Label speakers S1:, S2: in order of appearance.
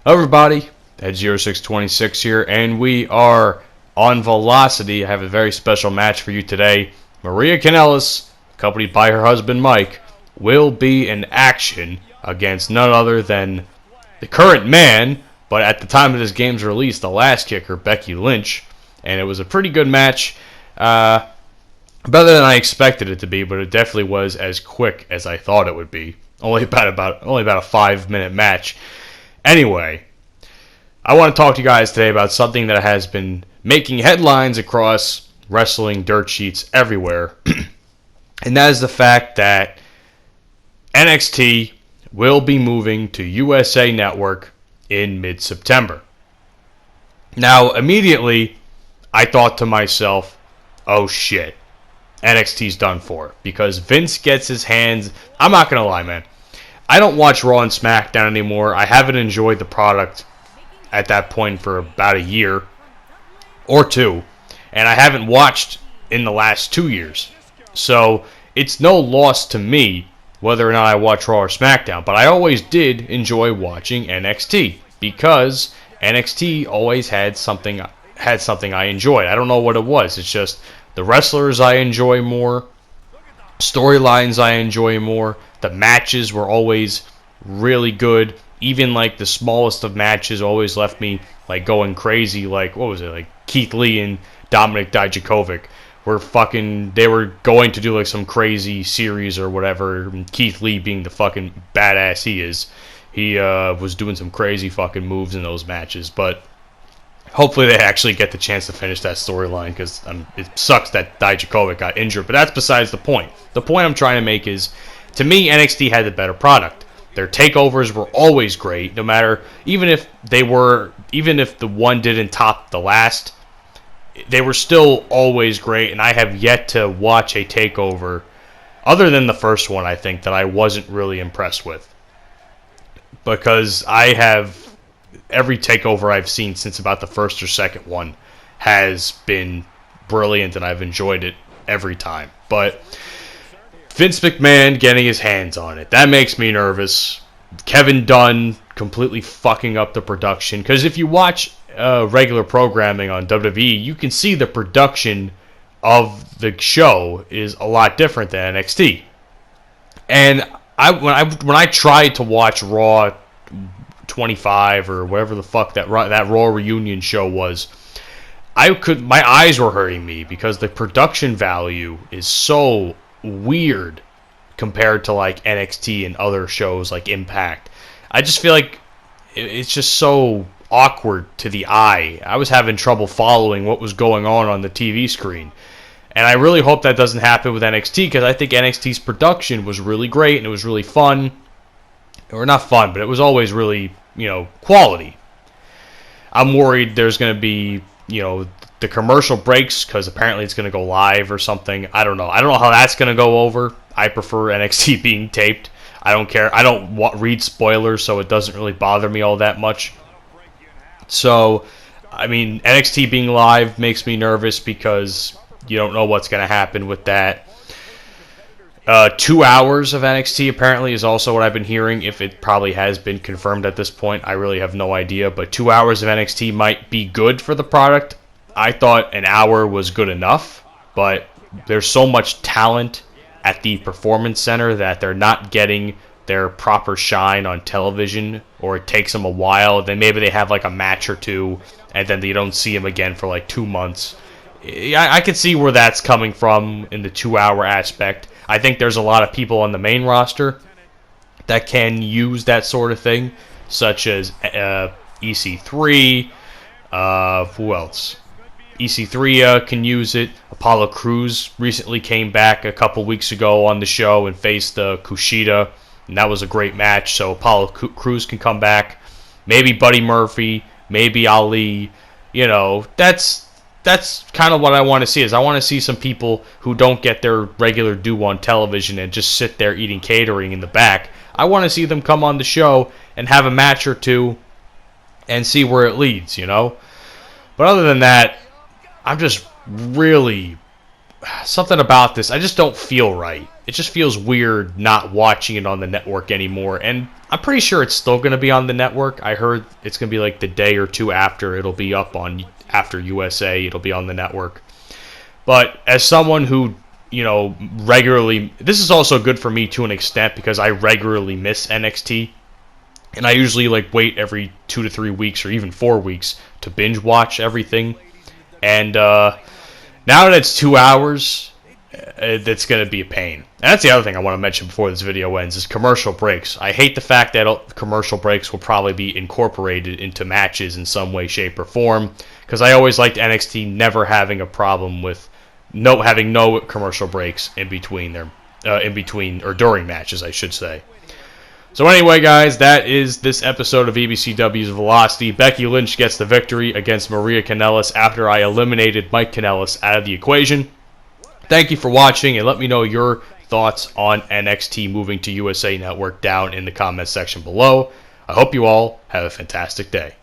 S1: Hello everybody, Ed 0626 here, and we are on Velocity. I have a very special match for you today. Maria Kanellis, accompanied by her husband Mike, will be in action against none other than the current man, but at the time of this game's release, the last kicker, Becky Lynch. And it was a pretty good match. Better than I expected it to be, but it definitely was as quick as I thought it would be. Only about a 5-minute match. Anyway, I want to talk to you guys today about something that has been making headlines across wrestling dirt sheets everywhere, and that is the fact that NXT will be moving to USA Network in mid-September. Now, immediately, I thought to myself, oh shit, NXT's done for, because Vince gets his hands... I'm not going to lie, man. I don't watch Raw and SmackDown anymore. I haven't enjoyed the product at that point for about a year or two, and I haven't watched in the last 2 years. So it's no loss to me whether or not I watch Raw or SmackDown, but I always did enjoy watching NXT because NXT always had something I enjoyed. I don't know what it was. It's just the wrestlers I enjoy more, storylines I enjoy more. The matches were always really good. Even like the smallest of matches always left me like going crazy. Like, what was it? Like Keith Lee and Dominik Dijakovic they were going to do like some crazy series or whatever. And Keith Lee, being the fucking badass he is, he was doing some crazy fucking moves in those matches. But hopefully they actually get the chance to finish that storyline, because it sucks that Dijakovic got injured. But that's besides the point. The point I'm trying to make is, to me, NXT had the better product. Their takeovers were always great, no matter, even if the one didn't top the last, they were still always great, and I have yet to watch a takeover, other than the first one, I think, that I wasn't really impressed with. Because every takeover I've seen since about the first or second one has been brilliant, and I've enjoyed it every time. But Vince McMahon getting his hands on it, that makes me nervous. Kevin Dunn completely fucking up the production, because if you watch regular programming on WWE, you can see the production of the show is a lot different than NXT. And when I tried to watch Raw 25 or whatever the fuck that Raw reunion show was, my eyes were hurting me because the production value is so weird compared to like NXT and other shows like Impact. I just feel like it's just so awkward to the eye. I was having trouble following what was going on the TV screen. And I really hope that doesn't happen with NXT, because I think NXT's production was really great and it was really fun. Or not fun, but it was always really, quality. I'm worried there's going to be, the commercial breaks, because apparently it's going to go live or something. I don't know. I don't know how that's going to go over. I prefer NXT being taped. I don't care. I don't read spoilers, so it doesn't really bother me all that much. So, I mean, NXT being live makes me nervous because you don't know what's going to happen with that. 2 hours of NXT apparently is also what I've been hearing. If it probably has been confirmed at this point, I really have no idea. But 2 hours of NXT might be good for the product. I thought an hour was good enough, but there's so much talent at the Performance Center that they're not getting their proper shine on television, or it takes them a while. Then maybe they have like a match or two, and then you don't see them again for like 2 months. I can see where that's coming from in the 2 hour aspect. I think there's a lot of people on the main roster that can use that sort of thing, such as EC3. Who else? EC3 can use it. Apollo Crews recently came back a couple weeks ago on the show and faced Kushida, and that was a great match. So Apollo Crews can come back. Maybe Buddy Murphy, maybe Ali. That's kind of what I want to see. I want to see some people who don't get their regular due on television and just sit there eating catering in the back. I want to see them come on the show and have a match or two and see where it leads, But other than that, I'm just really something about this, I just don't feel right. It just feels weird not watching it on the network anymore. And I'm pretty sure it's still going to be on the network. I heard it's going to be like the day or two after it'll be up on, after USA, it'll be on the network. But as someone who, regularly, this is also good for me to an extent because I regularly miss NXT. And I usually wait every 2 to 3 weeks or even 4 weeks to binge watch everything. And now that it's 2 hours, that's going to be a pain. And that's the other thing I want to mention before this video ends is commercial breaks. I hate the fact that commercial breaks will probably be incorporated into matches in some way, shape, or form. Because I always liked NXT never having a problem with having no commercial breaks in between or during matches, I should say. So anyway, guys, that is this episode of EBCW's Velocity. Becky Lynch gets the victory against Maria Kanellis after I eliminated Mike Kanellis out of the equation. Thank you for watching, and let me know your thoughts on NXT moving to USA Network down in the comments section below. I hope you all have a fantastic day.